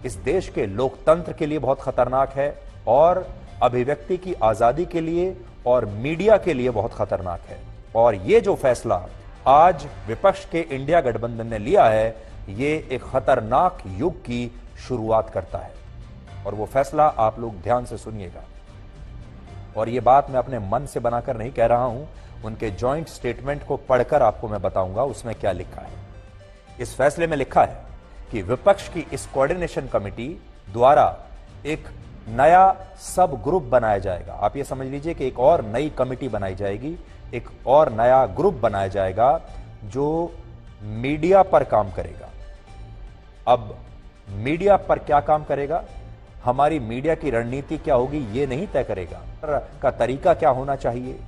इस देश के लोकतंत्र के लिए बहुत खतरनाक है और अभिव्यक्ति की आजादी के लिए और मीडिया के लिए बहुत खतरनाक है। और ये जो फैसला आज विपक्ष के इंडिया गठबंधन ने लिया है, ये एक खतरनाक युग की शुरुआत करता है। और वो फैसला आप लोग ध्यान से सुनिएगा। और ये बात मैं अपने मन से बनाकर नहीं कह रहा हूं, उनके जॉइंट स्टेटमेंट को पढ़कर आपको मैं बताऊंगा उसमें क्या लिखा है। इस फैसले में लिखा है कि विपक्ष की इस कोऑर्डिनेशन कमेटी द्वारा एक नया सब ग्रुप बनाया जाएगा। आप ये समझ लीजिए कि एक और नई कमेटी बनाई जाएगी, एक और नया ग्रुप बनाया जाएगा जो मीडिया पर काम करेगा। अब मीडिया पर क्या काम करेगा, हमारी मीडिया की रणनीति क्या होगी ये नहीं तय करेगा, का तरीका क्या होना चाहिए,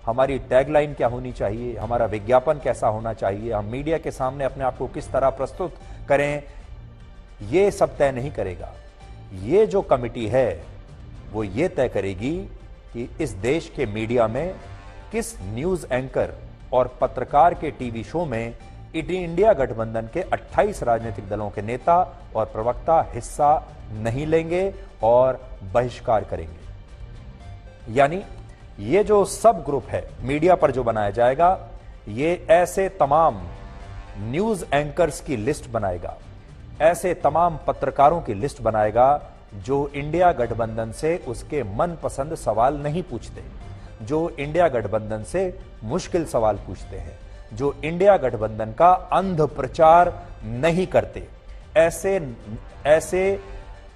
हमारी टैगलाइन क्या होनी चाहिए, हमारा विज्ञापन कैसा होना चाहिए, हम मीडिया के सामने अपने आप को किस तरह प्रस्तुत करें, ये सब तय नहीं करेगा। ये जो कमेटी है वो ये तय करेगी कि इस देश के मीडिया में किस न्यूज एंकर और पत्रकार के टीवी शो में इंडिया गठबंधन के 28 राजनीतिक दलों के नेता और प्रवक्ता हिस्सा नहीं लेंगे और बहिष्कार करेंगे। यानी ये जो सब ग्रुप है मीडिया पर जो बनाया जाएगा, ये ऐसे तमाम न्यूज एंकर्स की लिस्ट बनाएगा, ऐसे तमाम पत्रकारों की लिस्ट बनाएगा जो इंडिया गठबंधन से उसके मनपसंद सवाल नहीं पूछते, जो इंडिया गठबंधन से मुश्किल सवाल पूछते हैं, जो इंडिया गठबंधन का अंध प्रचार नहीं करते। ऐसे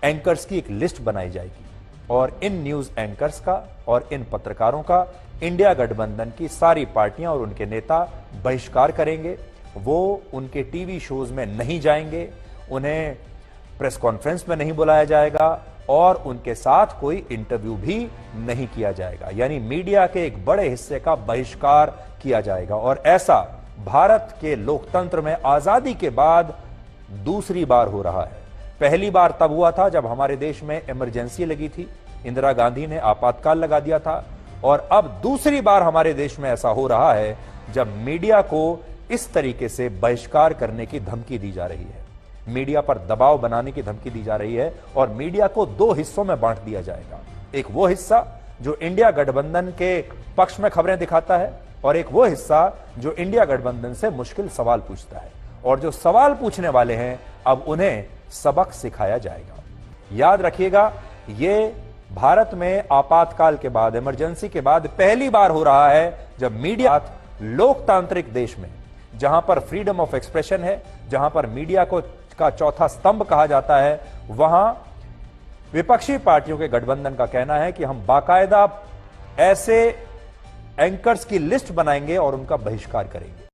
एंकर्स की एक लिस्ट बनाई जाएगी और इन न्यूज एंकर्स का और इन पत्रकारों का इंडिया गठबंधन की सारी पार्टियां और उनके नेता बहिष्कार करेंगे। वो उनके टीवी शोज में नहीं जाएंगे, उन्हें प्रेस कॉन्फ्रेंस में नहीं बुलाया जाएगा और उनके साथ कोई इंटरव्यू भी नहीं किया जाएगा। यानी मीडिया के एक बड़े हिस्से का बहिष्कार किया जाएगा। और ऐसा भारत के लोकतंत्र में आजादी के बाद दूसरी बार हो रहा है। पहली बार तब हुआ था जब हमारे देश में इमरजेंसी लगी थी, इंदिरा गांधी ने आपातकाल लगा दिया था। और अब दूसरी बार हमारे देश में ऐसा हो रहा है जब मीडिया को इस तरीके से बहिष्कार करने की धमकी दी जा रही है, मीडिया पर दबाव बनाने की धमकी दी जा रही है। और मीडिया को दो हिस्सों में बांट दिया जाएगा, एक वो हिस्सा जो इंडिया गठबंधन के पक्ष में खबरें दिखाता है और एक वो हिस्सा जो इंडिया गठबंधन से मुश्किल सवाल पूछता है। और जो सवाल पूछने वाले हैं अब उन्हें सबक सिखाया जाएगा। याद रखिएगा, ये भारत में आपातकाल के बाद, इमरजेंसी के बाद पहली बार हो रहा है जब मीडिया लोकतांत्रिक देश में, जहां पर फ्रीडम ऑफ एक्सप्रेशन है, जहां पर मीडिया को का चौथा स्तंभ कहा जाता है, वहां विपक्षी पार्टियों के गठबंधन का कहना है कि हम बाकायदा ऐसे एंकर्स की लिस्ट बनाएंगे और उनका बहिष्कार करेंगे।